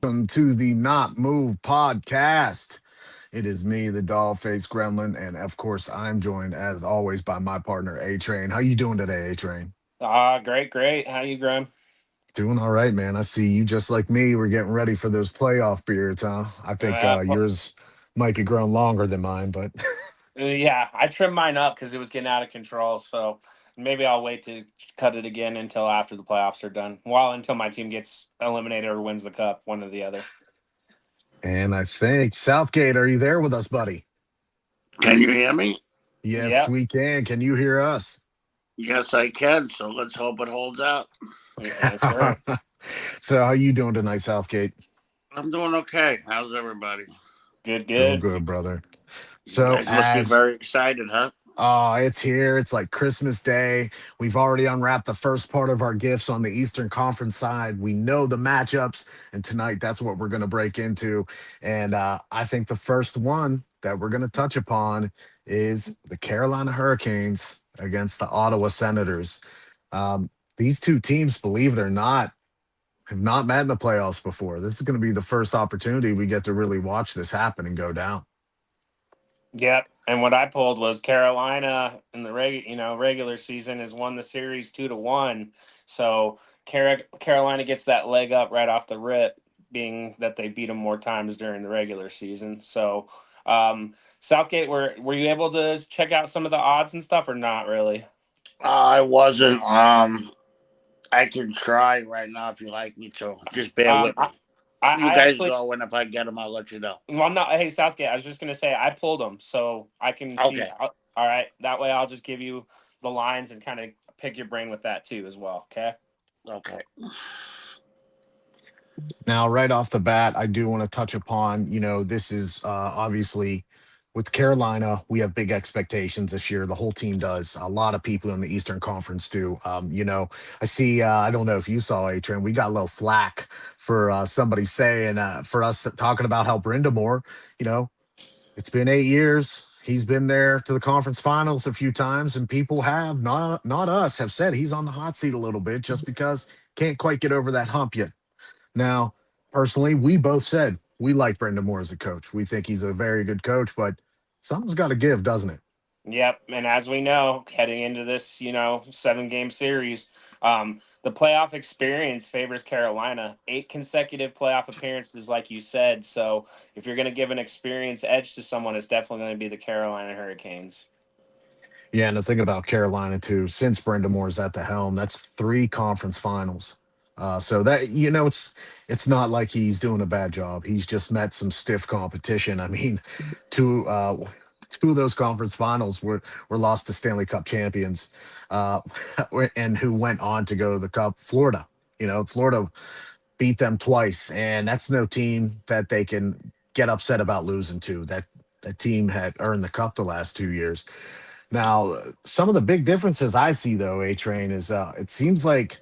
Welcome to the Not Move podcast. It is me, the Dollface Gremlin, and of course, I'm joined as always by my partner A Train. How you doing today, A Train? Great. How you, Graham? Doing all right, man. I see you just like me. We're getting ready for those playoff beards, huh? I think Uh, well, yours might be growing longer than mine, but yeah, I trimmed mine up because it was getting out of control. So maybe I'll wait to cut it again until after the playoffs are done. Well, until my team gets eliminated or wins the cup, one or the other. and I think Southgate, are you there with us, buddy? Can you hear me? Yes, Yep. we can. Can you hear us? Yes, I can. So let's hope it holds out. Yes, sir. So, how you doing tonight, Southgate? I'm doing okay. How's everybody? Good. Doing Good. good, brother. You So, guys must be as very excited, huh? it's here. It's like Christmas Day. We've already unwrapped the first part of our gifts on the Eastern Conference side. We know the matchups, and tonight that's what we're going to break into. And I think the first one that we're going to touch upon is the Carolina Hurricanes against the Ottawa Senators. These two teams, believe it or not, have not met in the playoffs before. This is going to be the first opportunity we get to really watch this happen and go down. Yep. And what I pulled was Carolina in the regular season has won the series 2-1. So Carolina gets that leg up right off the rip, being that they beat them more times during the regular season. So Southgate, were you able to check out some of the odds and stuff or not really? I wasn't. I can try right now if you like me to. Just bear Um, with I, me. You I guys actually, go, and if I get them, I'll let you know. well, no, hey Southgate, I was just gonna say I pulled them, so I can see. Okay. All right, that way I'll just give you the lines and kind of pick your brain with that too as well. Okay. Okay. Now, right off the bat, I do want to touch upon, this is obviously with Carolina, we have big expectations this year. The whole team does. A lot of people in the Eastern Conference do. I see, I don't know if you saw A Train, we got a little flack for somebody saying, for us talking about how Brindamore, you know, it's been 8 years. He's been there to the conference finals a few times, and people have not us have said he's on the hot seat a little bit just because can't quite get over that hump yet. Now, personally, we both said we like Brendan Moore as a coach. We think he's a very good coach, but something's got to give, doesn't it? Yep, and as we know, heading into this, 7-game series, the playoff experience favors Carolina. 8 consecutive playoff appearances, like you said. So, if you're going to give an experience edge to someone, it's definitely going to be the Carolina Hurricanes. Yeah, and the thing about Carolina too, since Brendan Moore's at the helm, that's three conference finals. So that it's not like he's doing a bad job. He's just met some stiff competition. I mean, two uh, two of those conference finals were lost to Stanley Cup champions, uh, and who went on to go to the Cup. Florida, Florida beat them twice, and that's no team that they can get upset about losing to. That team had earned the cup the last 2 years. Now, some of the big differences I see though, A Train, is it seems like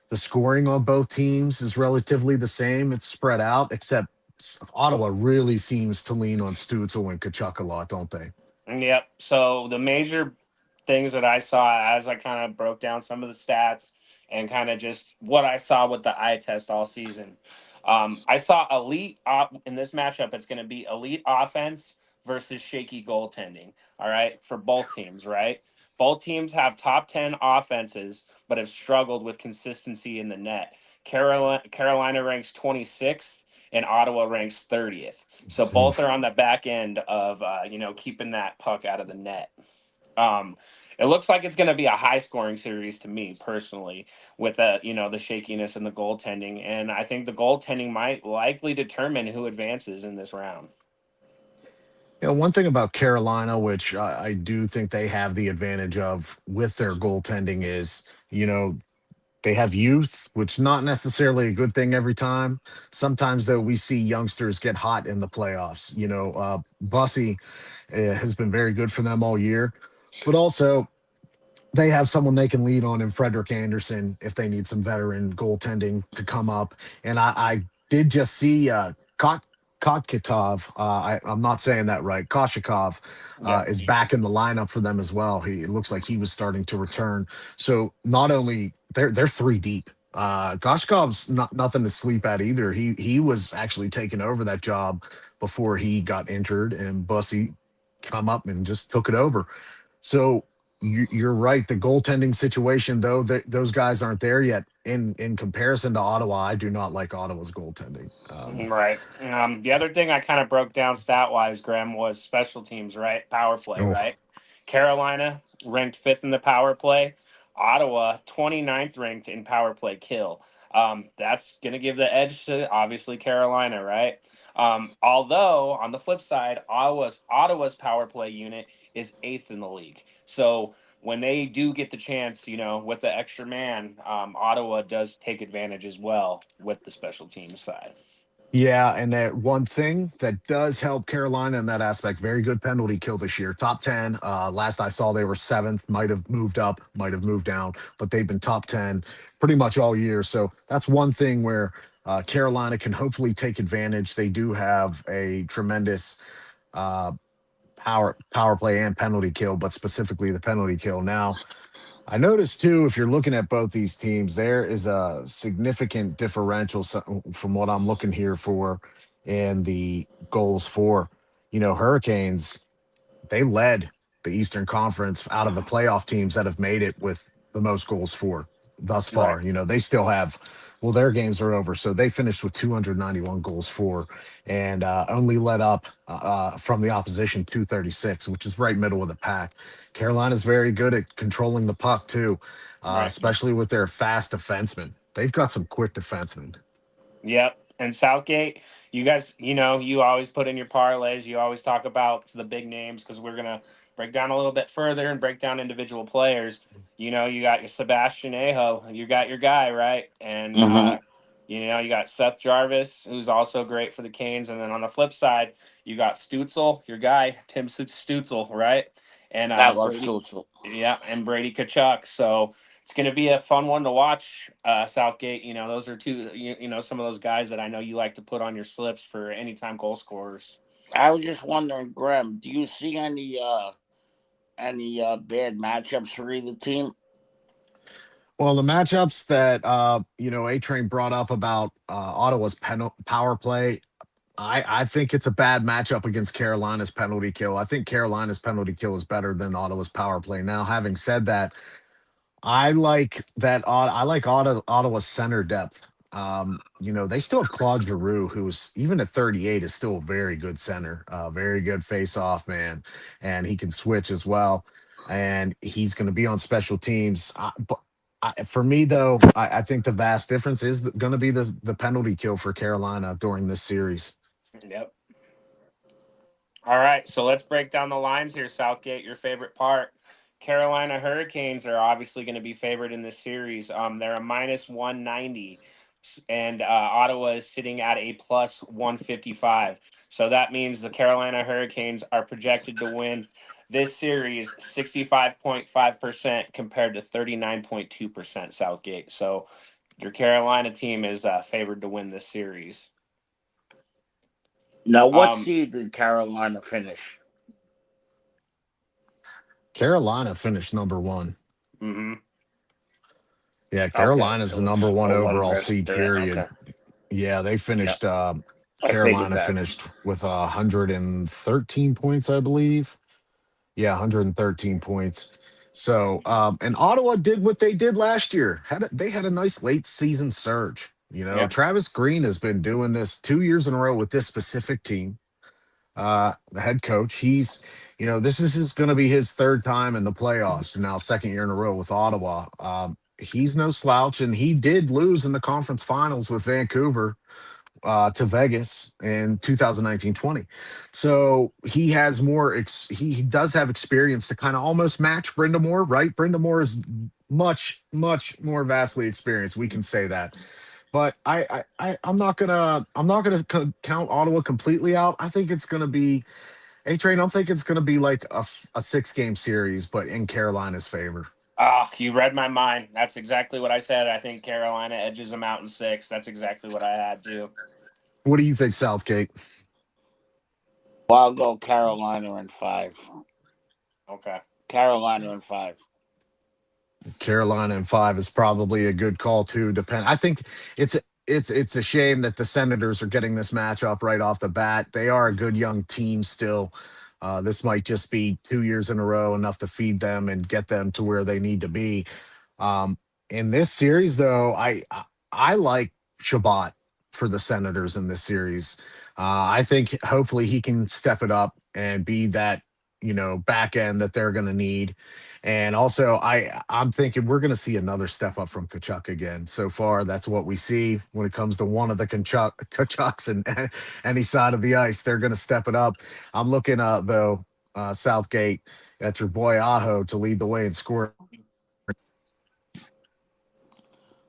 the scoring on both teams is relatively the same. It's spread out, except Ottawa really seems to lean on Stutzel and Kachuk a lot, don't they? Yep. So the major things that I saw as I kind of broke down some of the stats and kind of just what I saw with the eye test all season. I saw in this matchup. It's going to be elite offense versus shaky goaltending. All right, for both teams. Right, both teams have top 10 offenses, but have struggled with consistency in the net. Carolina ranks 26th, and Ottawa ranks 30th. So both are Oof. on the back end of keeping that puck out of the net. Um, it looks like it's going to be a high scoring series to me personally, with the shakiness and the goaltending, and I think the goaltending might likely determine who advances in this round. One thing about Carolina, which I do think they have the advantage of with their goaltending, is they have youth, which not necessarily a good thing every time. Sometimes, though, we see youngsters get hot in the playoffs. Bussy has been very good for them all year, but also they have someone they can lead on in Frederick Anderson if they need some veteran goaltending to come up. And I did just see Kotkatov. I'm not saying that right. Koshikov Yeah. is back in the lineup for them as well. It looks like he was starting to return. So not only they're three deep. Goshkov's not nothing to sleep at either. He was actually taking over that job before he got injured, and Bussy come up and just took it over. So you're right. The goaltending situation, though, those guys aren't there yet. In comparison to Ottawa, I do not like Ottawa's goaltending. Right. The other thing I kind of broke down stat wise, Graham, was special teams, right? Power play, Oh, right? Carolina ranked fifth in the power play. Ottawa, 29th ranked in power play kill. That's going to give the edge to obviously Carolina, right? Although on the flip side, Ottawa's power play unit is eighth in the league. So when they do get the chance, with the extra man, Ottawa does take advantage as well with the special teams side. yeah, and that one thing that does help Carolina in that aspect, very good penalty kill this year. Top 10. Last I saw, they were seventh, might have moved up, might have moved down, but they've been top 10 pretty much all year. So that's one thing where Carolina can hopefully take advantage. They do have a tremendous uh, power play and penalty kill, but specifically the penalty kill. Now, I noticed too, if you're looking at both these teams, there is a significant differential from what I'm looking here for in the goals for. Hurricanes, they led the Eastern Conference out of the playoff teams that have made it with the most goals for thus Right. far. They still have, well, their games are over. So they finished with 291 goals for and only let up from the opposition 236, which is right middle of the pack. Carolina's very good at controlling the puck, too, Right. especially with their fast defensemen. They've got some quick defensemen. Yep. And Southgate, you guys, you always put in your parlays. You always talk about the big names because we're gonna break down a little bit further and break down individual players. You got your Sebastian Aho, you got your guy, right? And Mm-hmm. you got Seth Jarvis, who's also great for the Canes. And then on the flip side, you got Stutzel, your guy, Tim Stutzel, right? And I love Brady, Stutzel. yeah, and Brady Kachuk. So it's going to be a fun one to watch. Southgate, those are two, some of those guys that I know you like to put on your slips for anytime goal scorers. I was just wondering, Graham, do you see any bad matchups for either team? Well, the matchups that A Train brought up about Ottawa's power play, I think it's a bad matchup against Carolina's penalty kill. I think Carolina's penalty kill is better than Ottawa's power play. Now, having said that, I like that. I like Ottawa's center depth. They still have Claude Giroux, who's even at 38 is still a very good center, very good face-off man, and he can switch as well. And he's going to be on special teams. For me, though, I think the vast difference is going to be the penalty kill for Carolina during this series. Yep. All right, so let's break down the lines here, Southgate. Your favorite part. Carolina Hurricanes are obviously going to be favored in this series. They're a minus 190, and Ottawa is sitting at a plus 155. So that means the Carolina Hurricanes are projected to win this series 65.5% compared to 39.2% Southgate. So your Carolina team is favored to win this series. Now, what Um, seed did Carolina finish? Carolina finished number one. mhm. Yeah, Okay, Carolina's the so it's number one a one overall versus seed. three. Period. Okay, Yeah, they yeah, finished. I figured Carolina that. finished with 113 points, I believe. Yeah, 113 points. So, and Ottawa did what they did last year. They had a nice late season surge. Yep. Travis Green has been doing this 2 years in a row with this specific team. The head coach, this is going to be his third time in the playoffs, and now second year in a row with Ottawa. He's no slouch, and he did lose in the conference finals with Vancouver to Vegas in 2019-20. So he has more. He does have experience to kind of almost match Brindamore, right? Brindamore is much, much more vastly experienced. We can say that. But I'm not gonna count Ottawa completely out. I think it's gonna be A Train. I'm thinking it's gonna be like a 6 game series, but in Carolina's favor. Ah, you read my mind. That's exactly what I said. I think Carolina edges them out in six. That's exactly what I had too. What do you think, Southgate? Well, I'll go Carolina in five. Okay. Carolina in five. Carolina in five is probably a good call too. Depend. I think it's it's a shame that the Senators are getting this matchup right off the bat. They are a good young team still. This might just be 2 years in a row enough to feed them and get them to where they need to be. Um, in this series, though, I like Shabbat for the Senators in this series. I think hopefully he can step it up and be that back end that they're going to need. And also, I'm thinking we're going to see another step up from Kachuk again. So far, that's what we see when it comes to one of the Kachucks and any side of the ice. They're going to step it up. I'm looking though Southgate at your boy Aho to lead the way in scoring.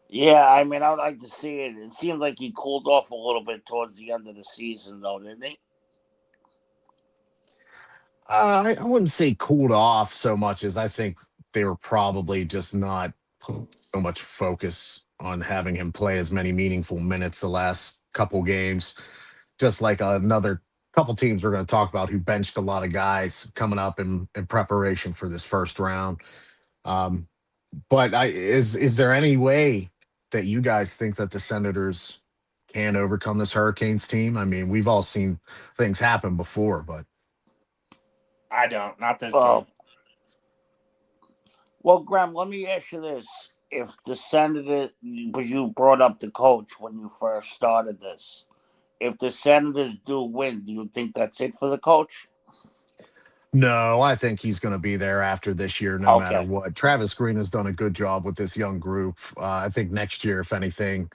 Yeah, I mean, I'd like to see it. It seemed like he cooled off a little bit towards the end of the season, though, didn't he? I wouldn't say cooled off so much as I think they were probably just not putting so much focus on having him play as many meaningful minutes the last couple games. Just like another couple teams we're going to talk about who benched a lot of guys coming up in preparation for this first round. Um, but is there any way that you guys think that the Senators can overcome this Hurricanes team? I mean, we've all seen things happen before, but I don't. Not this game. Well, well, Graham, let me ask you this: if the Senators, because you brought up the coach when you first started this, if the Senators do win, do you think that's it for the coach? no, I think he's going to be there after this year, no matter Okay, what. Travis Green has done a good job with this young group. I think next year, if anything,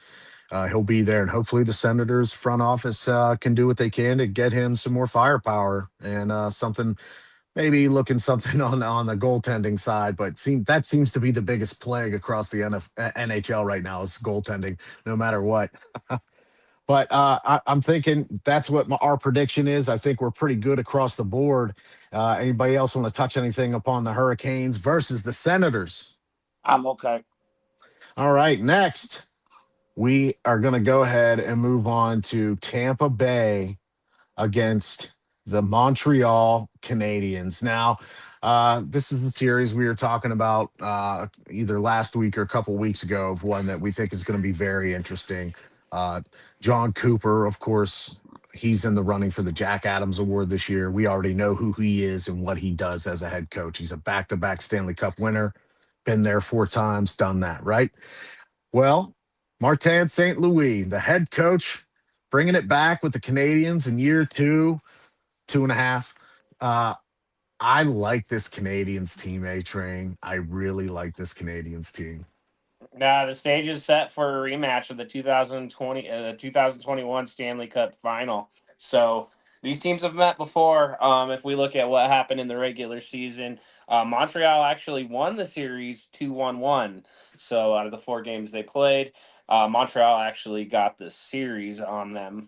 he'll be there, and hopefully the Senators front office can do what they can to get him some more firepower and something, maybe looking something on the goaltending side. But that seems to be the biggest plague across the NHL right now is goaltending, no matter what. But I'm thinking that's what our prediction is. I think we're pretty good across the board. Anybody else want to touch anything upon the Hurricanes versus the Senators? I'm okay. All right, next we are going to go ahead and move on to Tampa Bay against the Montreal Canadiens. Now, this is the series we were talking about either last week or a couple weeks ago of one that we think is going to be very interesting. Uh, John Cooper, of course, he's in the running for the Jack Adams Award this year. We already know who he is and what he does as a head coach. He's a back to back Stanley Cup winner, been there 4 times, done that, right? Well, Martin St. Louis, the head coach, bringing it back with the Canadians in year two, 2.5. Uh, I like this Canadians team, A Train. I really like this Canadians team. Now the stage is set for a rematch of the 2020, the 2021 Stanley Cup Final. So these teams have met before. If we look at what happened in the regular season, Montreal actually won the series 2-1-1. So out of the 4 games they played, Montreal actually got the series on them.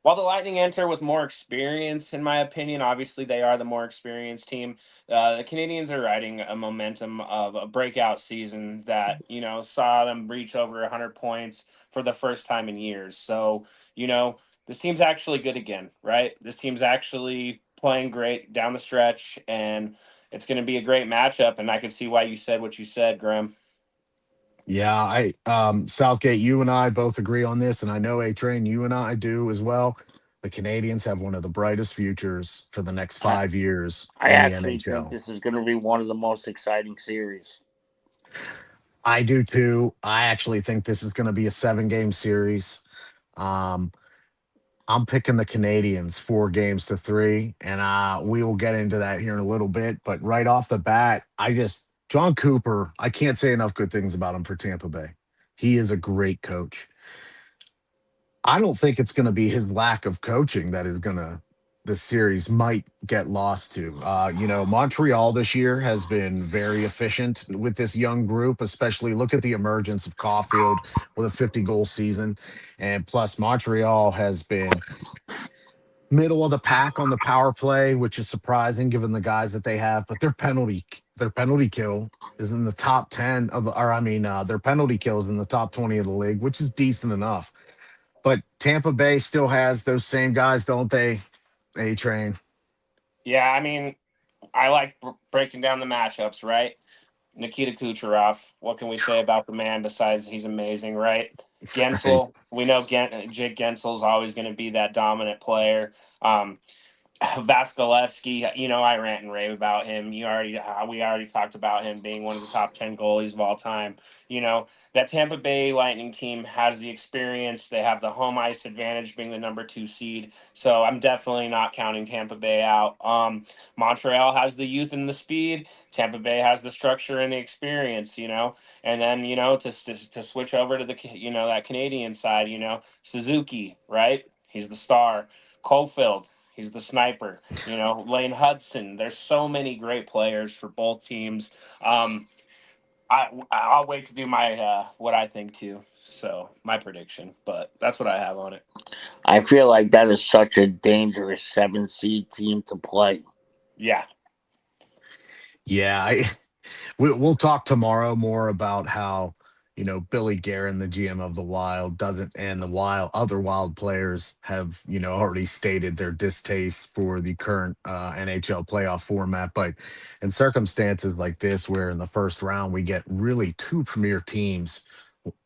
While the Lightning enter with more experience, in my opinion, obviously they are the more experienced team. The Canadians are riding a momentum of a breakout season that saw them reach over 100 points for the first time in years. So this team's actually good again, right? This team's actually playing great down the stretch, and it's going to be a great matchup. And I can see why you said what you said, Graham. Yeah, I Southgate, you and I both agree on this, and I know A Train, you and I do as well. The Canadians have one of the brightest futures for the next I, 5 years I in the actually think NHL. this is going to be one of the most exciting series. I do too. I actually think this is going to be a 7 game series. Um, I'm picking the Canadians 4 games to 3, and we will get into that here in a little bit. But right off the bat, John Cooper. I can't say enough good things about him for Tampa Bay. He is a great coach. I don't think it's going to be his lack of coaching that is going to the series might get lost to. Montreal this year has been very efficient with this young group, especially look at the emergence of Caulfield with a 50-goal season. And plus, Montreal has been middle of the pack on the power play, which is surprising given the guys that they have. But their penalty kill is in the top 10 of, or I mean, their penalty kill is in the top 20 of the league, which is decent enough. But Tampa Bay still has those same guys, don't they? A Train. Yeah, I mean, I like breaking down the matchups, right? Nikita Kucherov. What can we say about the man besides he's amazing, right? Right. Gensel. We know Jake Gensel's always going to be that dominant player. Um, Vasilevsky, I rant and rave about him. We already talked about him being one of the top 10 goalies of all time. That Tampa Bay Lightning team has the experience. They have the home ice advantage, being the number 2 seed. So I'm definitely not counting Tampa Bay out. Montreal has the youth and the speed. Tampa Bay has the structure and the experience. And then to switch over to the that Canadian side. Suzuki, right? He's the star. Cofield, he's the sniper. Lane Hudson. There's so many great players for both teams. I'll wait to do my what I think too. So my prediction, but that's what I have on it. I feel like that is such a dangerous 7 seed team to play. Yeah, Yeah, we'll talk tomorrow more about how Billy Guerin, the GM of the Wild, doesn't, and the other Wild players have already stated their distaste for the current NHL playoff format. But in circumstances like this, where in the first round we get really two premier teams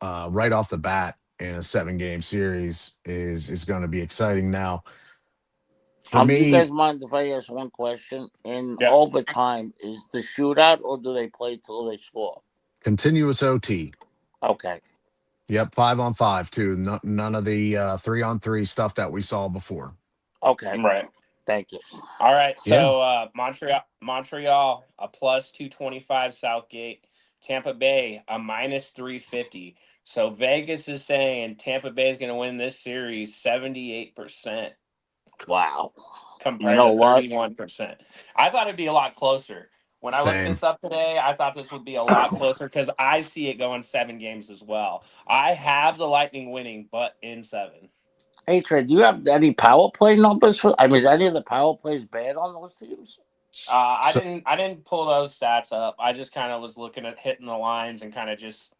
right off the bat in a 7 game series, is going to be exciting. Now, for Do you guys me, mind if I ask one question? In yeah, overtime, is the shootout or do they play till they score? continuous OT. Okay. Yep, 5-on-5 too. None of the 3-on-3 stuff that we saw before. Okay. right. Thank you. All right, Yeah. so Montreal a plus 225 Southgate, Tampa Bay a minus 350. So Vegas is saying Tampa Bay is going to win this series 78% Wow. You compared know to what? 31%. I thought it'd be a lot closer. When I looked Same. this up today, I thought this would be a lot closer because I see it going 7 games as well. I have the Lightning winning, but in 7. Hey Trey, do you have any power play numbers for? I mean, is any of the power plays bad on those teams? I So didn't. I didn't pull those stats up. I just kind of was looking at hitting the lines and kind of just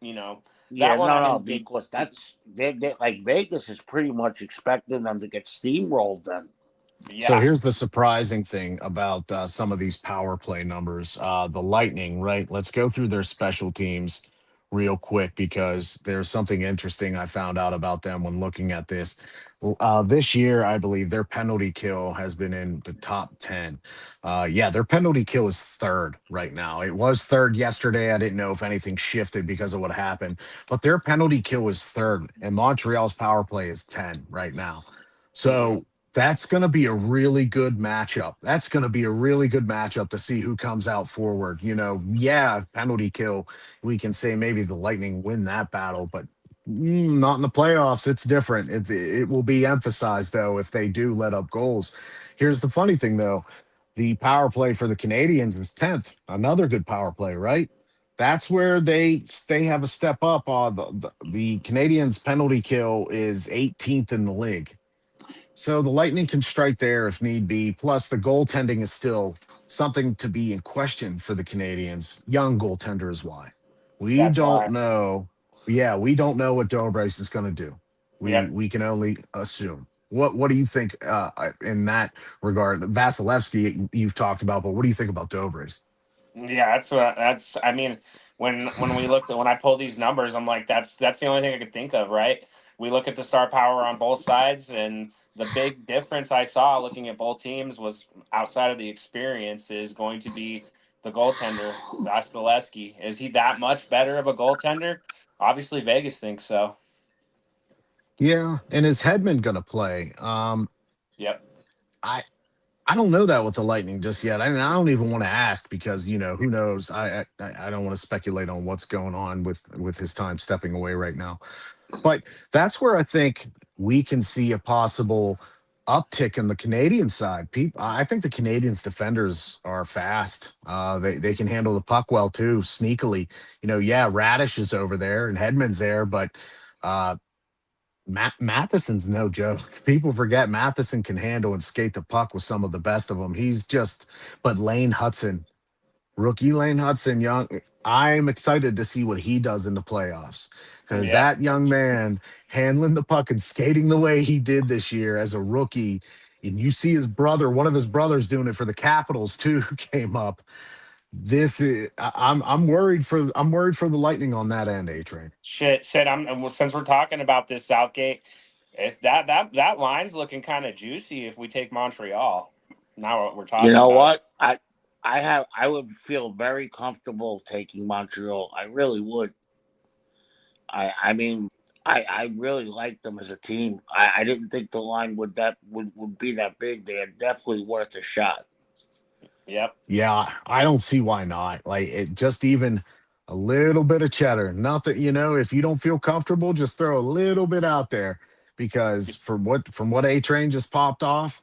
Yeah, that one. no, I no, didn't dig. because that's they like Vegas is pretty much expecting them to get steamrolled. Then So Yeah, here's the surprising thing about some of these power play numbers. The Lightning, right? Let's go through their special teams real quick because there's something interesting I found out about them when looking at this. This year, I believe their penalty kill has been in the top 10. Yeah, their penalty kill is third right now. It was third yesterday. I didn't know if anything shifted because of what happened, but their penalty kill is third, and Montreal's power play is 10 right now. hmm So that's going to be a really good matchup. That's going to be a really good matchup to see who comes out forward. Yeah, penalty kill. We can say maybe the Lightning win that battle, but not in the playoffs. It's different. It will be emphasized, though, if they do let up goals. Here's the funny thing, though, the power play for the Canadians is 10th. Another good power play, right? That's where they have a step up. The Canadians' penalty kill is 18th in the league. So the Lightning can strike there if need be. Plus, the goaltending is still something to be in question for the Canadians. Young goaltender is why. We that's don't why. know. Yeah, we don't know what Dobreis is going to do. We Yep. we can only assume. What do you think in that regard? Vasilevsky, you've talked about, but what do you think about Dobreis? Yeah, that's what. That's. I mean, when I pull these numbers, I'm like, that's the only thing I could think of, right? We look at the star power on both sides, and the big difference I saw looking at both teams was outside of the experience is going to be the goaltender, Vasilevsky. Is he that much better of a goaltender? Obviously, Vegas thinks so. Yeah, and is Hedman going to play? Yep. I I don't know that with the Lightning just yet. I mean, I don't even want to ask because who knows. I don't want to speculate on what's going on with his time stepping away right now. But that's where I think we can see a possible uptick in the Canadian side. People, I think the Canadians defenders are fast. They can handle the puck well too, sneakily. Yeah, Radish is over there and Hedman's there, but uh, Matheson's no joke. People forget Matheson can handle and skate the puck with some of the best of them. But Lane Hudson, rookie Lane Hudson, young. I'm excited to see what he does in the playoffs because Yep. that young man handling the puck and skating the way he did this year as a rookie. And you see his brother, one of his brothers doing it for the Capitals too, came up. I'm worried for the Lightning on that end, A Train. Shit. Well, since we're talking about this Southgate, if that line's looking kind of juicy if we take Montreal. Now what we're talking You know about. what? I would feel very comfortable taking Montreal. I really would. I mean, I really like them as a team. I didn't think the line would be that big. They are definitely worth a shot. Yep. Yeah, I don't see why not. Like it just even a little bit of cheddar. Nothing, if you don't feel comfortable, just throw a little bit out there because from what A Train just popped off,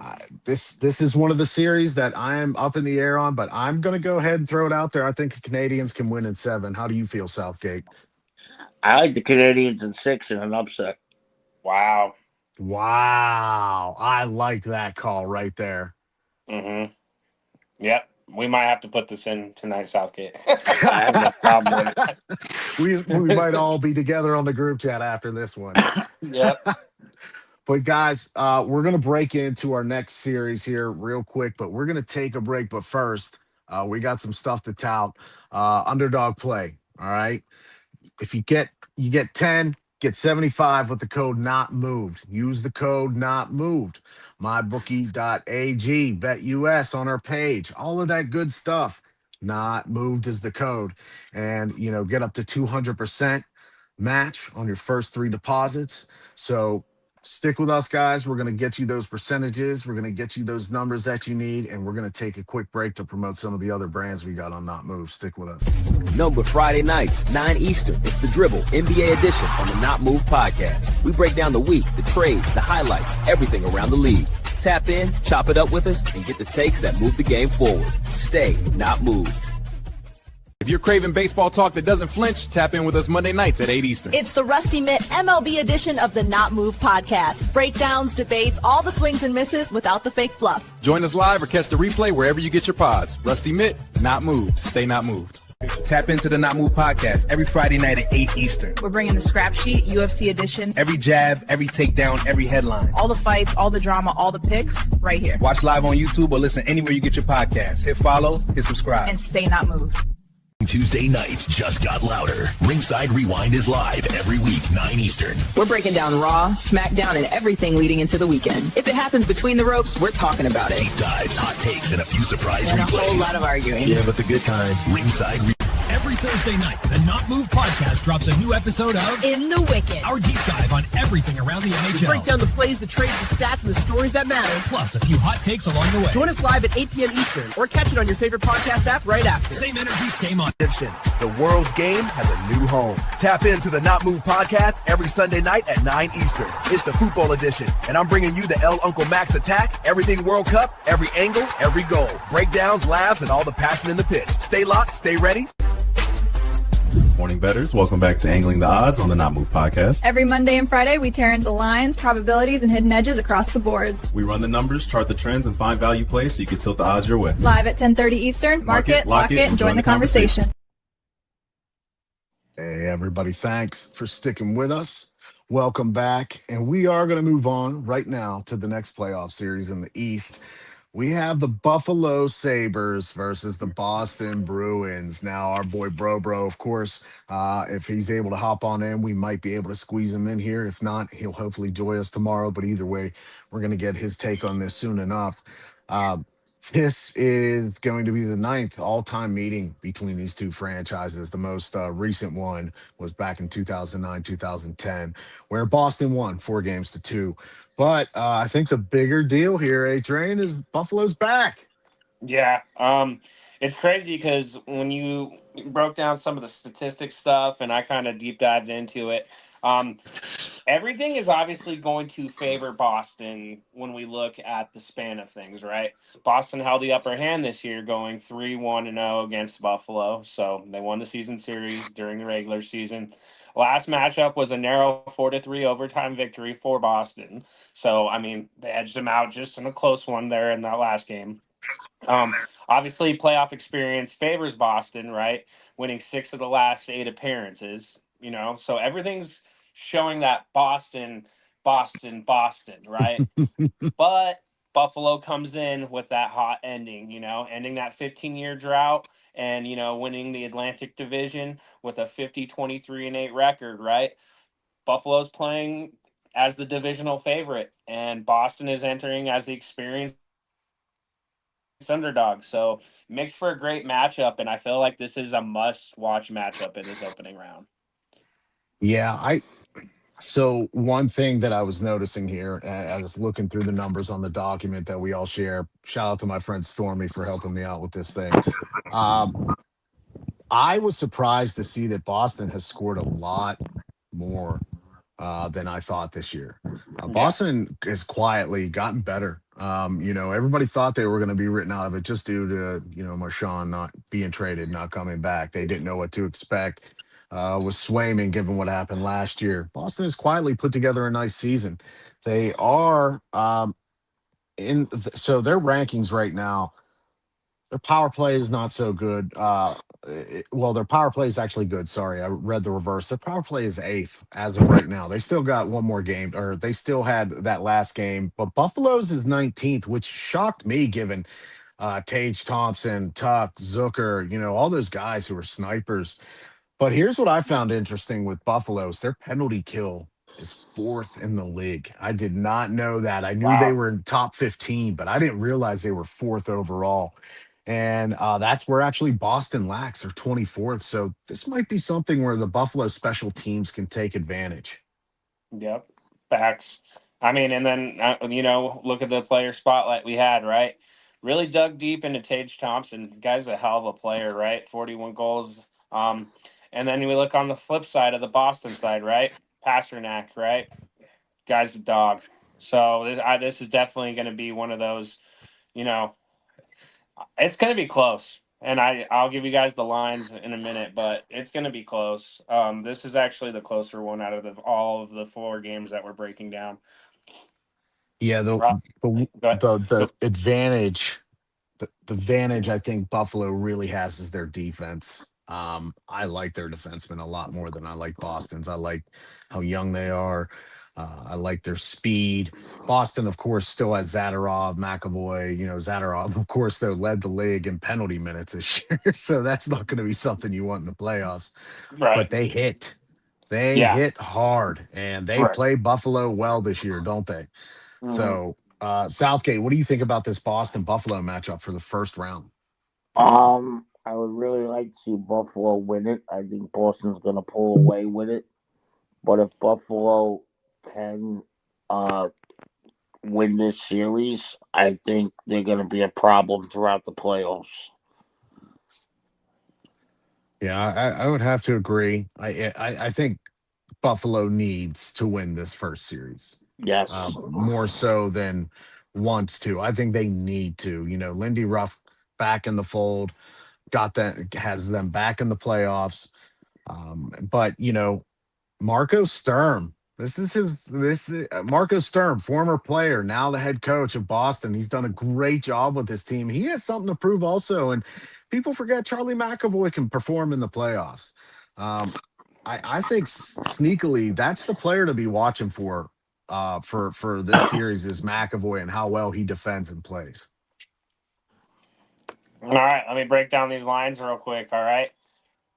I, this is one of the series that I am up in the air on, but I'm going to go ahead and throw it out there. I think the Canadians can win in 7. How do you feel, Southgate? I like the Canadians in 6 in an upset. Wow. Wow, I like that call right there. Mm-hmm. Yep. We might have to put this in tonight, Southgate. I have no problem with it. We might all be together on the group chat after this one. Yep. But guys, we're gonna break into our next series here real quick, but we're gonna take a break. But first, we got some stuff to tout. Underdog play. All right. If you get 10, get 75 with the code not moved. Use the code not moved. MyBookie.ag, bet US on our page. All of that good stuff. Not moved is the code. And get up to 200% match on your first 3 deposits. So stick with us, guys. We're going to get you those percentages. We're going to get you those numbers that you need. And we're going to take a quick break to promote some of the other brands we got on Not Move. Stick with us. No, but Friday nights, 9 Eastern, it's the Dribble NBA edition on the Not Move podcast. We break down the week, the trades, the highlights, everything around the league. Tap in, chop it up with us, and get the takes that move the game forward. Stay Not Moved. If you're craving baseball talk that doesn't flinch, tap in with us Monday nights at 8 Eastern. It's the Rusty Mitt MLB edition of the Not Move podcast. Breakdowns, debates, all the swings and misses without the fake fluff. Join us live or catch the replay wherever you get your pods. Rusty Mitt, Not Moved. Stay Not Moved. Tap into the Not Move podcast every Friday night at 8 Eastern. We're bringing the scrap sheet, UFC edition. Every jab, every takedown, every headline. All the fights, all the drama, all the picks, right here. Watch live on YouTube or listen anywhere you get your podcast. Hit follow, hit subscribe. And stay not moved. Tuesday nights just got louder. Ringside Rewind is live every week, 9 Eastern. We're breaking down Raw, SmackDown, and everything leading into the weekend. If it happens between the ropes, we're talking about it. Deep dives, hot takes, and a few surprise and replays. A whole lot of arguing. Yeah, but the good kind. Ringside Every Thursday night, the Not Move podcast drops a new episode of In the Wickets, our deep dive on everything around the NHL. We break down the plays, the trades, the stats, and the stories that matter. Plus, a few hot takes along the way. Join us live at 8 p.m. Eastern, or catch it on your favorite podcast app right after. Same energy, same on. The world's game has a new home. Tap into the Not Move podcast every Sunday night at 9 Eastern. It's the football edition, and I'm bringing you the El Uncle Max attack, everything World Cup, every angle, every goal. Breakdowns, laughs, and all the passion in the pitch. Stay locked, stay ready. Morning bettors, welcome back to Angling the Odds on the Not Move podcast. Every Monday and Friday, we tear into the lines, probabilities, and hidden edges across the boards. We run the numbers, chart the trends, and find value plays so you can tilt the odds your way. Live at 10:30 Eastern. Mark it, lock it, and join the conversation. Hey, everybody. Thanks for sticking with us. Welcome back. And we are going to move on right now to the next playoff series in the East. We have the Buffalo Sabres versus the Boston Bruins. Now, our boy Bro, of course, if he's able to hop on in, we might be able to squeeze him in here. If not, he'll hopefully join us tomorrow. But either way, we're going to get his take on this soon enough. This is going to be the 9th all-time meeting between these two franchises. The most recent one was back in 2009, 2010, where Boston won 4-2. But I think the bigger deal here, A-Train, is Buffalo's back. Yeah. It's crazy because when you broke down some of the statistics stuff and I kind of deep dived into it, everything is obviously going to favor Boston when we look at the span of things, right? Boston held the upper hand this year, going 3-1-0 against Buffalo. So they won the season series during the regular season. Last matchup was a narrow 4-3 overtime victory for Boston. So, I mean, they edged them out just in a close one there in that last game. Obviously, playoff experience favors Boston, right? Winning 6 of the last 8 appearances, so everything's showing that Boston, right? But Buffalo comes in with that hot ending, ending that 15-year drought and, winning the Atlantic Division with a 50-23-8 record, right? Buffalo's playing as the divisional favorite, and Boston is entering as the experienced underdog. So makes for a great matchup, and I feel like this is a must-watch matchup in this opening round. Yeah, so one thing that I was noticing here as looking through the numbers on the document that we all share, shout out to my friend Stormy for helping me out with this thing. Um, I was surprised to see that Boston has scored a lot more than I thought this year. Yeah. Boston has quietly gotten better. Everybody thought they were going to be written out of it just due to, Marchand not being traded, not coming back. They didn't know what to expect with Swayman, given what happened last year. Boston has quietly put together a nice season. They are so their rankings right now, their power play is not so good. Well, their power play is actually good. Sorry, I read the reverse. Their power play is eighth as of right now. They still got one more game, or they still had that last game. But Buffalo's is 19th, which shocked me given Tage Thompson, Tuck, Zucker, all those guys who are snipers. But here's what I found interesting with Buffalo's their penalty kill is fourth in the league. I did not know that. I knew they Wow. were in top 15, but I didn't realize they were fourth overall. And that's where actually Boston lacks. They're 24th. So this might be something where the Buffalo special teams can take advantage. Yep. Facts. I mean, and then, look at the player spotlight we had, right? Really dug deep into Tage Thompson. The guy's a hell of a player, right? 41 goals. And then we look on the flip side of the Boston side, right? Pasternak, right? Guy's a dog. So this is definitely going to be one of those, it's going to be close. And I'll give you guys the lines in a minute, but it's going to be close. This is actually the closer one out of all of the 4 games that we're breaking down. Yeah, Right. the advantage the advantage I think Buffalo really has is their defense. I like their defensemen a lot more than I like Boston's. I like how young they are. I like their speed. Boston, of course, still has Zadorov, McAvoy. Zadorov, of course, though, led the league in penalty minutes this year. So that's not going to be something you want in the playoffs. Right. But they hit. They Yeah. hit hard, and they Right. play Buffalo well this year, don't they? Mhm. So, Southgate, what do you think about this Boston Buffalo matchup for the first round? I would really like to see Buffalo win it. I think Boston's going to pull away with it. But if Buffalo can win this series, I think they're going to be a problem throughout the playoffs. Yeah, I would have to agree. I think Buffalo needs to win this first series. Yes. More so than wants to. I think they need to. Lindy Ruff back in the fold, has them back in the playoffs. But Marco Sturm. Marco Sturm, former player, now the head coach of Boston. He's done a great job with his team. He has something to prove also. And people forget Charlie McAvoy can perform in the playoffs. I think sneakily that's the player to be watching for this series is McAvoy and how well he defends and plays. All right, let me break down these lines real quick. All right.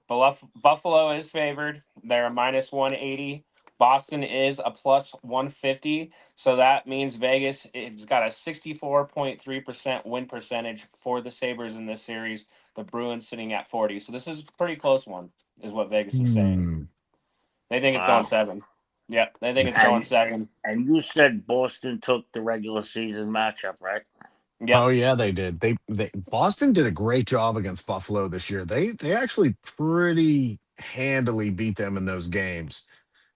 Buffalo is favored. They're a minus 180. Boston is a plus 150. So that means Vegas it's got a 64.3% win percentage for the Sabres in this series. The Bruins sitting at 40. So this is a pretty close one, is what Vegas is saying. They think it's going 7. Yeah, they think it's going 7. And you said Boston took the regular season matchup, right? Yep. Oh yeah, they did. They Boston did a great job against Buffalo this year. They actually pretty handily beat them in those games.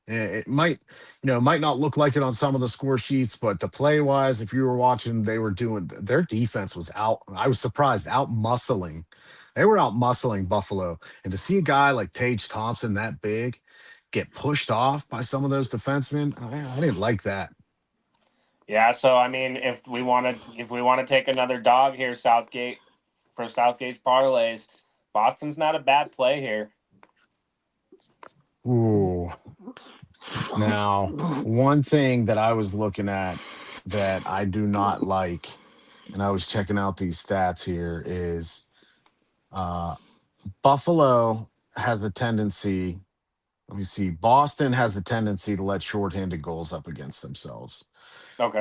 It might not look like it on some of the score sheets, but the play wise, if you were watching, they were doing their defense was out. I was surprised, out muscling. They were out muscling Buffalo, and to see a guy like Tage Thompson that big get pushed off by some of those defensemen, I didn't like that. Yeah, so I mean, if we want to take another dog here, Southgate for Southgate's parlays, Boston's not a bad play here. Ooh. Now, one thing that I was looking at that I do not like, and I was checking out these stats here, is uh, Buffalo has a tendency. Let me see. Boston has a tendency to let shorthanded goals up against themselves. Okay.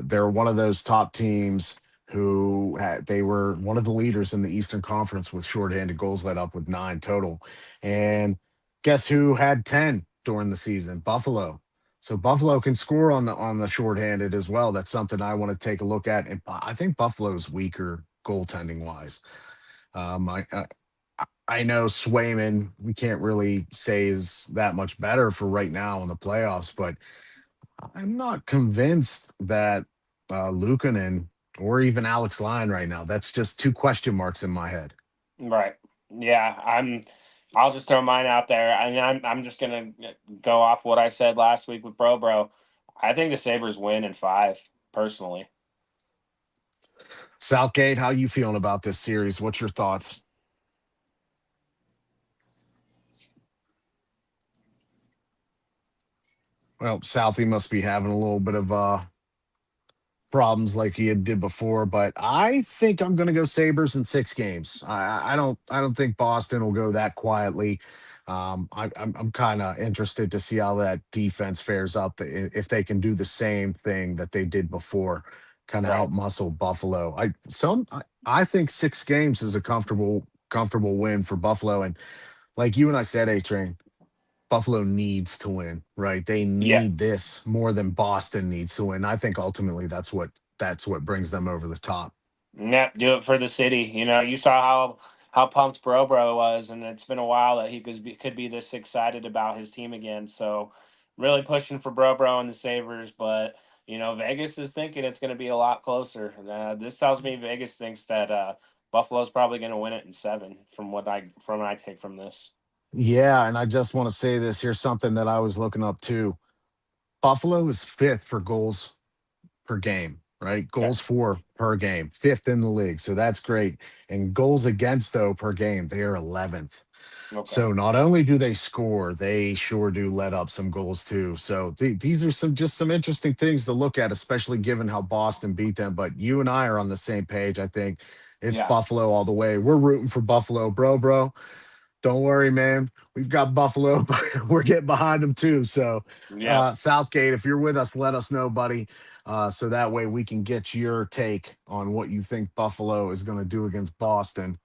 They're one of those top teams who they were one of the leaders in the Eastern Conference with shorthanded goals let up with 9 total. And guess who had 10 during the season? Buffalo. So Buffalo can score on the shorthanded as well. That's something I want to take a look at. And I think Buffalo's weaker goaltending wise. I know Swayman, we can't really say is that much better for right now in the playoffs, but I'm not convinced that Luukkonen or even Alex Lyon right now. That's just 2 question marks in my head. Right. Yeah. I'll just throw mine out there, and I'm just gonna go off what I said last week with Bro. I think the Sabres win in 5, personally. Southgate, how you feeling about this series? What's your thoughts? Well, Southie must be having a little bit of problems like he did before, but I think I'm going to go Sabres in 6 games. I don't think Boston will go that quietly. I'm kind of interested to see how that defense fares up, if they can do the same thing that they did before, kind of Right. outmuscle Buffalo. I think 6 games is a comfortable win for Buffalo, and like you and I said, A Train, Buffalo needs to win, right? They Yeah. need this more than Boston needs to win. I think ultimately that's what brings them over the top. Yep, do it for the city. You saw how pumped Bro was, and it's been a while that he could be this excited about his team again. So, really pushing for Bro and the Sabres, but Vegas is thinking it's going to be a lot closer. This tells me Vegas thinks that Buffalo's probably going to win it in 7, from what I take from this. Yeah, and I just want to say this. Here's something that I was looking up too. Buffalo is 5th for goals per game, right? Okay. Goals for per game, 5th in the league. So that's great. And goals against, though, per game, they are 11th. Okay. So not only do they score, they sure do let up some goals too. So these are some interesting things to look at, especially given how Boston beat them. But you and I are on the same page. I think it's Yeah. Buffalo all the way. We're rooting for Buffalo, bro. Don't worry, man. We've got Buffalo, but we're getting behind them too. So, Yeah. Southgate, if you're with us, let us know, buddy. So that way we can get your take on what you think Buffalo is going to do against Boston.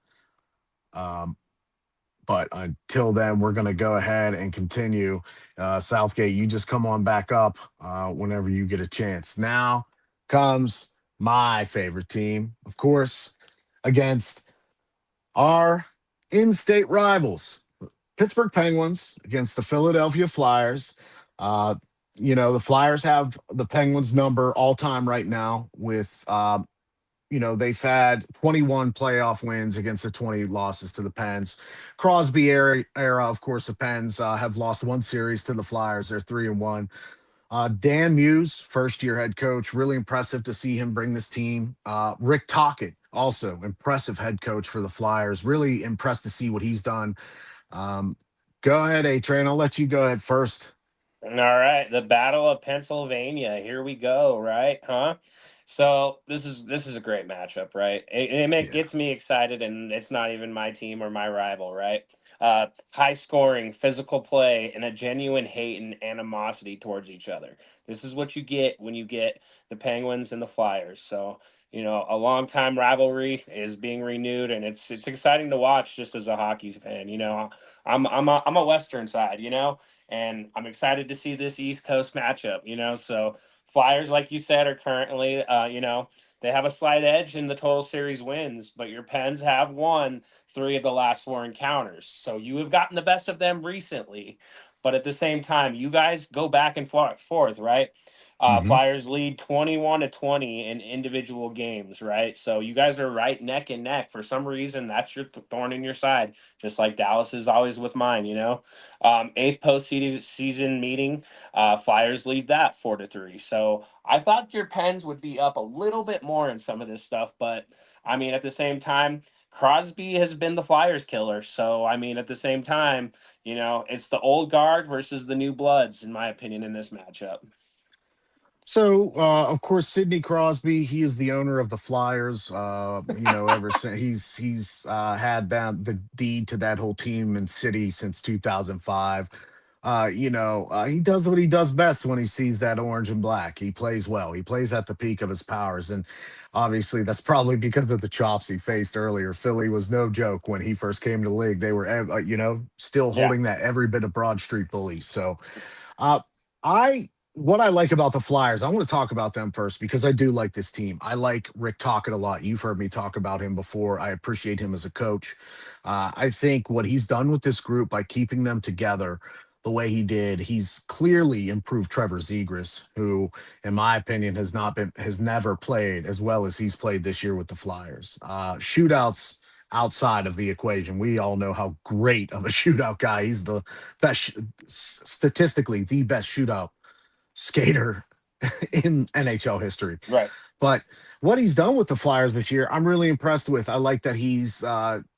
Um, but until then, we're going to go ahead and continue. Southgate, you just come on back up whenever you get a chance. Now comes my favorite team, of course, against our in-state rivals, Pittsburgh Penguins against the Philadelphia Flyers. Uh, the Flyers have the Penguins number all time right now with, they've had 21 playoff wins against the 20 losses to the Pens. Crosby era, of course, the Pens have lost 1 series to the Flyers. They're 3-1. Dan Muse, first year head coach, really impressive to see him bring this team. Rick Tocchet, also impressive head coach for the Flyers. Really impressed to see what he's done. Go ahead, A Train. I'll let you go ahead first. All right, the Battle of Pennsylvania. Here we go, right? Huh? So this is a great matchup, right? It Yeah. gets me excited, and it's not even my team or my rival, right? High scoring, physical play, and a genuine hate and animosity towards each other. This is what you get when you get the Penguins and the Flyers. So a long time rivalry is being renewed, and it's exciting to watch just as a hockey fan. I'm a Western side, and I'm excited to see this East Coast matchup, So Flyers, like you said, are currently, they have a slight edge in the total series wins, but your Pens have won 3 of the last 4 encounters. So you have gotten the best of them recently. But at the same time, you guys go back and forth, right? Mhm. Flyers lead 21-20 in individual games, right? So you guys are right neck and neck. For some reason, that's your thorn in your side, just like Dallas is always with mine, 8th postseason meeting, Flyers lead that 4-3. So I thought your Pens would be up a little bit more in some of this stuff, but I mean, at the same time, Crosby has been the Flyers killer. So I mean, at the same time, it's the old guard versus the new bloods, in my opinion, in this matchup. So, of course, Sidney Crosby, he is the owner of the Flyers. Ever since he's had that the deed to that whole team and city since 2005. He does what he does best when he sees that orange and black. He plays well. He plays at the peak of his powers, and obviously that's probably because of the chops he faced earlier. Philly was no joke when he first came to the league. They were, still Yeah. holding that every bit of Broad Street bullies. So, uh, I what I like about the Flyers, I want to talk about them first because I do like this team. I like Rick Tocchet a lot. You've heard me talk about him before. I appreciate him as a coach. I think what he's done with this group by keeping them together the way he did, he's clearly improved Trevor Zegras, who, in my opinion, has never played as well as he's played this year with the Flyers. Shootouts outside of the equation, we all know how great of a shootout guy. He's the best, statistically, the best shootout skater in NHL history. Right. But what he's done with the Flyers this year, I'm really impressed with. I like that he's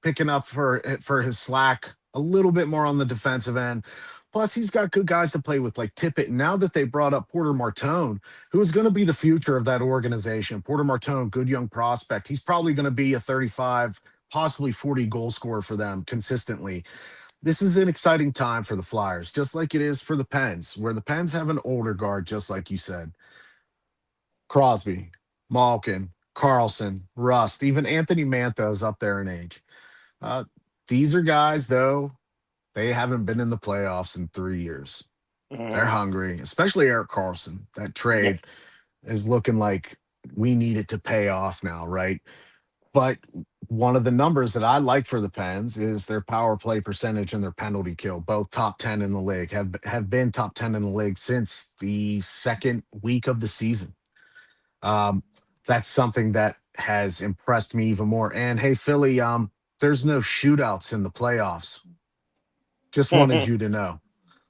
picking up for his slack a little bit more on the defensive end. Plus, he's got good guys to play with, like Tippett. Now that they brought up Porter Martone, who is going to be the future of that organization. Porter Martone, good young prospect. He's probably going to be a 35, possibly 40 goal scorer for them consistently. This is an exciting time for the Flyers, just like it is for the Pens, where the Pens have an older guard, just like you said. Crosby, Malkin, Carlson, Rust, even Anthony Mantha is up there in age. Uh, these are guys, though, they haven't been in the playoffs in 3 years. They're hungry, especially Eric Carlson. That trade is looking like we need it to pay off now, right? But one of the numbers that I like for the Pens is their power play percentage and their penalty kill, both top 10 in the league, have been top 10 in the league since the second week of the season. Um, that's something that has impressed me even more. And hey, Philly, there's no shootouts in the playoffs. Just wanted you to know.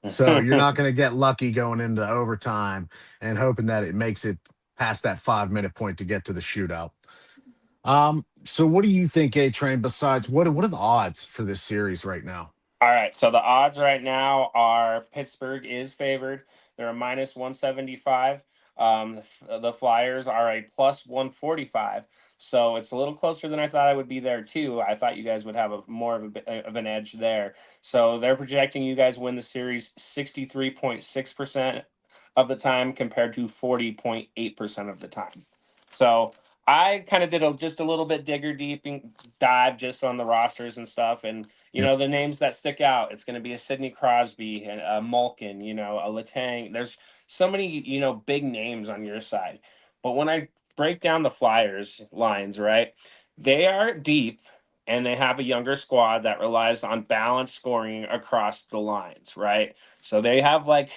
So you're not going to get lucky going into overtime and hoping that it makes it past that 5 minute point to get to the shootout. So what do you think, A Train, besides what are the odds for this series right now? All right, so the odds right now are Pittsburgh is favored. They're a minus 175. The Flyers are a plus 145. So it's a little closer than I thought I would be there too. I thought you guys would have more of an edge there. So they're projecting you guys win the series 63.6% of the time compared to 40.8% of the time. So I kind of did just a little bit digger deep dive just on the rosters and stuff, and the names that stick out. It's going to be a Sidney Crosby and a Malkin, a Letang. There's so many big names on your side, but when I break down the Flyers lines, right, they are deep and they have a younger squad that relies on balanced scoring across the lines, right? So they have like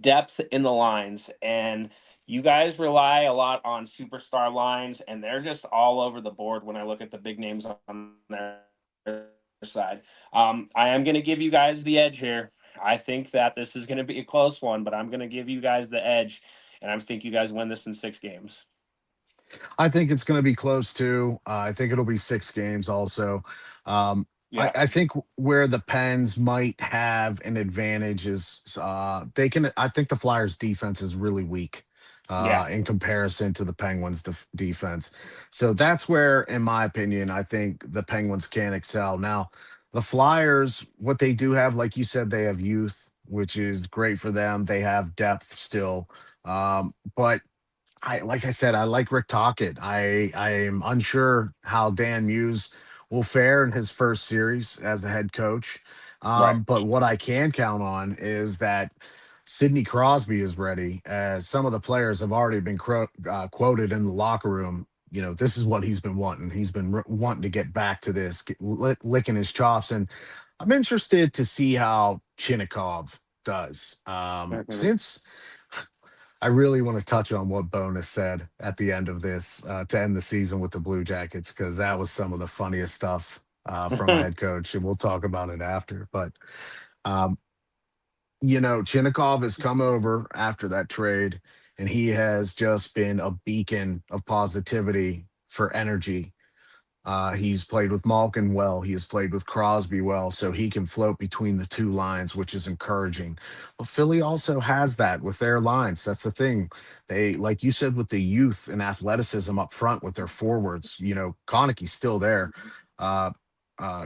depth in the lines, and you guys rely a lot on superstar lines, and they're just all over the board when I look at the big names on their side. I am going to give you guys the edge here. I think that this is going to be a close one, but I'm going to give you guys the edge, and I think you guys win this in 6 games. I think it's going to be close too. I think it'll be 6 games also. I think where the Pens might have an advantage is I think the Flyers defense is really weak. In comparison to the Penguins' defense. So that's where, in my opinion, I think the Penguins can excel. Now, the Flyers, what they do have, like you said, they have youth, which is great for them. They have depth still. But like I said, I like Rick Tocchet. I am unsure how Dan Muse will fare in his first series as the head coach. But what I can count on is that Sidney Crosby is ready, as some of the players have already been quoted in the locker room. This is what he's been wanting. He's been wanting to get back to this, licking his chops. And I'm interested to see how Chinnikov does. Since I really want to touch on what Bonus said at the end of this to end the season with the Blue Jackets, because that was some of the funniest stuff from a head coach, and we'll talk about it after. But Chinnikov has come over after that trade, and he has just been a beacon of positivity for energy. He's played with Malkin well. He has played with Crosby well, so he can float between the two lines, which is encouraging. But Philly also has that with their lines. That's the thing. They, like you said, with the youth and athleticism up front with their forwards. Konicki's still there. Uh,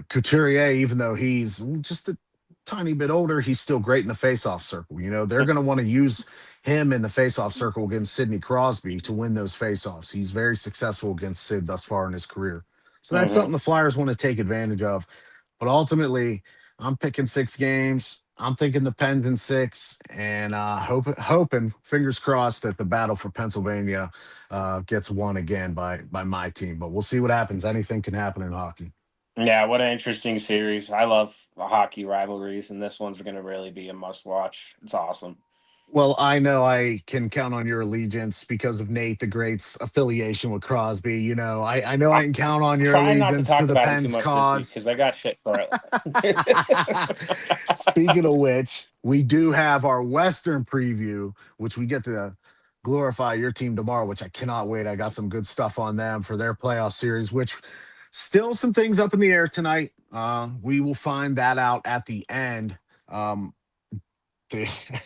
Couturier, even though he's just a tiny bit older, he's still great in the faceoff circle. They're going to want to use him in the faceoff circle against Sidney Crosby to win those faceoffs. He's very successful against Sid thus far in his career. So that's something the Flyers want to take advantage of. But ultimately, I'm picking 6 games. I'm thinking the Pens in 6, and hoping, fingers crossed, that the battle for Pennsylvania gets won again by my team. But we'll see what happens. Anything can happen in hockey. Yeah, what an interesting series. I love hockey rivalries, and this one's going to really be a must-watch. It's awesome. Well, I know I can count on your allegiance because of Nate the Great's affiliation with Crosby. I know I can count on your Trying not to allegiance talk to the about it too Pens much this week cause. because I got shit for it. Speaking of which, we do have our Western preview, which we get to glorify your team tomorrow, which I cannot wait. I got some good stuff on them for their playoff series, which still some things up in the air tonight. We will find that out at the end.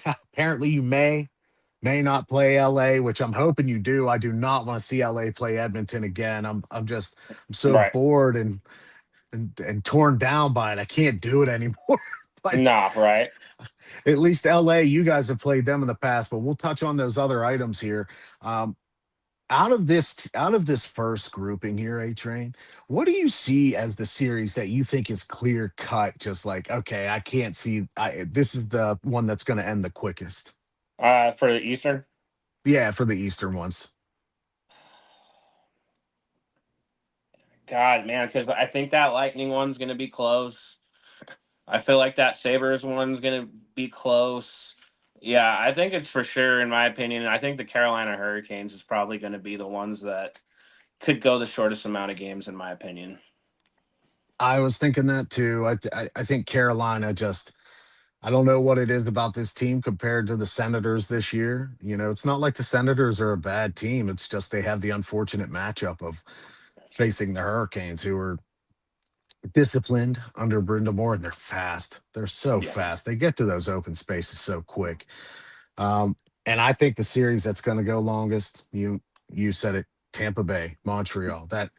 Apparently you may not play LA, which I'm hoping you do. I do not want to see LA play Edmonton again. I'm so Right. bored and torn down by it. I can't do it anymore. Nah, right. At least LA, you guys have played them in the past, but we'll touch on those other items here. Out of this first grouping here, A Train, what do you see as the series that you think is clear cut? Just like, okay, I can't see. This is the one that's going to end the quickest. For the Eastern? Yeah, for the Eastern ones. God, man, because I think that Lightning one's going to be close. I feel like that Sabres one's going to be close. Yeah, I think it's for sure, in my opinion. I think the Carolina Hurricanes is probably going to be the ones that could go the shortest amount of games, in my opinion. I was thinking that too. I think Carolina just, I don't know what it is about this team compared to the Senators this year. It's not like the Senators are a bad team. It's just they have the unfortunate matchup of facing the Hurricanes, who are disciplined under Brindamore, and they're fast. They're so fast. They get to those open spaces so quick. And I think the series that's going to go longest, you said it, Tampa Bay, Montreal. That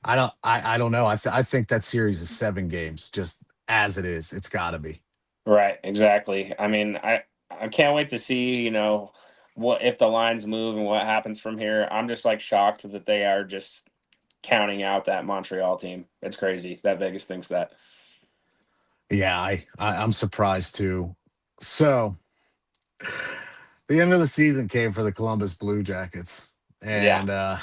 I don't know. I think that series is 7 games, just as it is. It's got to be. Right, exactly. I mean, I can't wait to see, what if the lines move and what happens from here. I'm just like shocked that they are just counting out that Montreal team. It's crazy that Vegas thinks that. Yeah, I'm surprised too. So the end of the season came for the Columbus Blue Jackets, and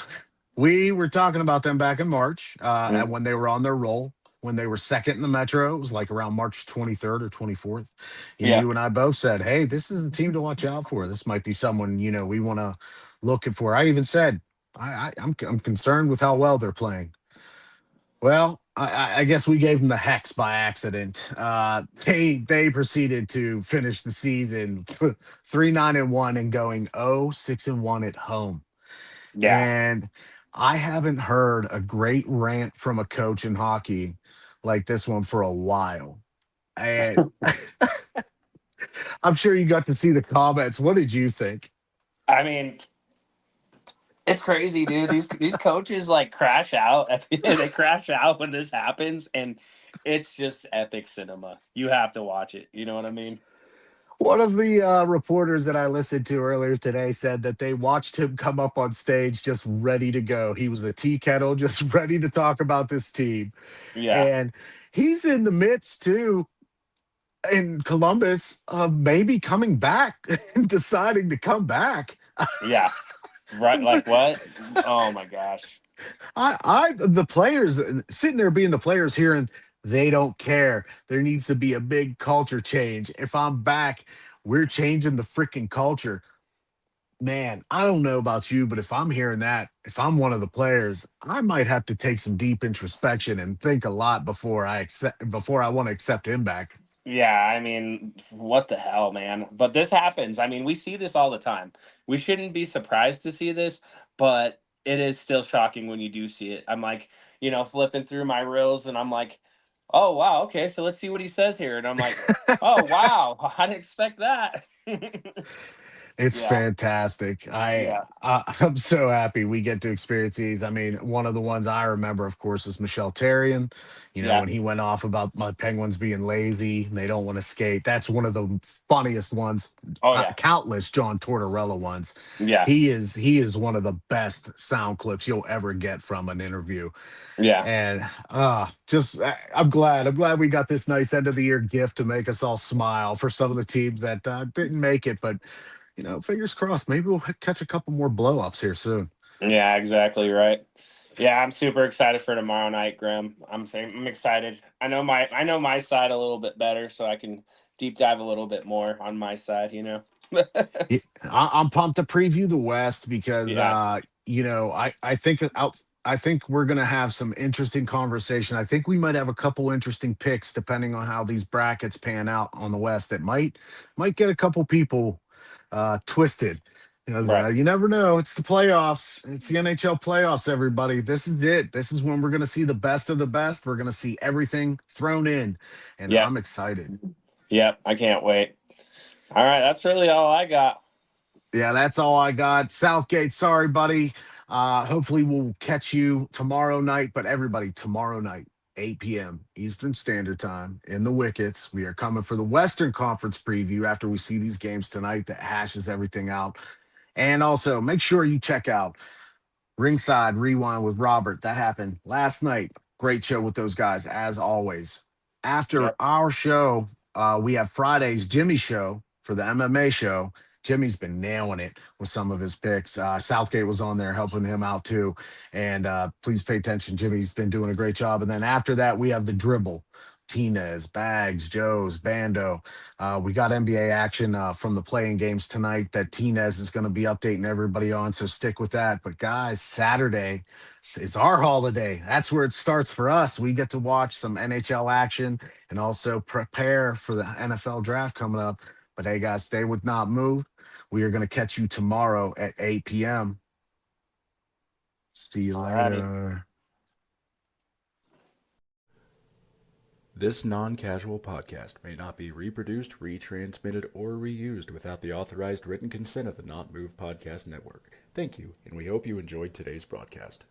we were talking about them back in March, and when they were on their roll, when they were second in the Metro. It was like around March 23rd or 24th. You and I both said, "Hey, this is the team to watch out for. This might be someone we want to look for." I even said, I'm concerned with how well they're playing." Well, I guess we gave them the hex by accident. They proceeded to finish the season 3-9-1 and going 0-6-1 at home. Yeah. And I haven't heard a great rant from a coach in hockey like this one for a while. And I'm sure you got to see the comments. What did you think? I mean, it's crazy, dude. These coaches like crash out. They crash out when this happens, and it's just epic cinema. You have to watch it. You know what I mean? One of the reporters that I listened to earlier today said that they watched him come up on stage just ready to go. He was a tea kettle, just ready to talk about this team. Yeah. And he's in the midst, too, in Columbus, of maybe coming back and deciding to come back. Yeah. Right. Like what? Oh, my gosh. The players sitting there being the players here, and they don't care. There needs to be a big culture change. If I'm back, we're changing the freaking culture. Man, I don't know about you, but if I'm hearing that, if I'm one of the players, I might have to take some deep introspection and think a lot before I want to accept him back. Yeah, I mean, what the hell, man? But this happens. I mean, we see this all the time. We shouldn't be surprised to see this, but it is still shocking when you do see it. I'm like, flipping through my reels, and I'm like, oh wow, okay, so let's see what he says here, and I'm like, oh wow, I didn't expect that. It's Yeah, fantastic. yeah, I'm so happy we get to experience these. I mean, one of the ones I remember, of course, is Michelle Therrien. yeah. When he went off about my Penguins being lazy and they don't want to skate. That's one of the funniest ones. Oh yeah, Countless John Tortorella ones. yeah, He is one of the best sound clips you'll ever get from an interview. yeah. And I'm glad we got this nice end of the year gift to make us all smile for some of the teams that didn't make it. But fingers crossed, maybe we'll catch a couple more blow ups here soon. Yeah, exactly right. Yeah, I'm super excited for tomorrow night, Graham. I'm excited. I know my side a little bit better, so I can deep dive a little bit more on my side. Yeah, I'm pumped to preview the West because Yeah, I think we're gonna have some interesting conversation. I think we might have a couple interesting picks depending on how these brackets pan out on the West. That might get a couple people twisted. right. You never know. It's the playoffs. It's the NHL playoffs, everybody. This is it. This is when we're gonna see the best of the best. We're gonna see everything thrown in, and Yep, I'm excited. yep. I can't wait. All right, that's really all I got. Yeah, that's all I got. Southgate, sorry, buddy. Hopefully we'll catch you tomorrow night. But everybody, tomorrow night, 8 p.m. Eastern Standard Time in the Wickets. We are coming for the Western Conference preview after we see these games tonight that hashes everything out. And also make sure you check out Ringside Rewind with Robert. That happened last night. Great show with those guys, as always. After Yep. our show, we have Friday's Jimmy show for the MMA show. Jimmy's been nailing it with some of his picks. Southgate was on there helping him out too. And please pay attention. Jimmy's been doing a great job. And then after that, we have the dribble. Tinez, Bags, Joe's, Bando. We got NBA action from the playing games tonight that Tinez is going to be updating everybody on. So stick with that. But guys, Saturday is our holiday. That's where it starts for us. We get to watch some NHL action and also prepare for the NFL draft coming up. But hey, guys, stay with Not Move. We are going to catch you tomorrow at 8 p.m. See you All righty. later. This non-casual podcast may not be reproduced, retransmitted, or reused without the authorized written consent of the Not Move Podcast Network. Thank you, and we hope you enjoyed today's broadcast.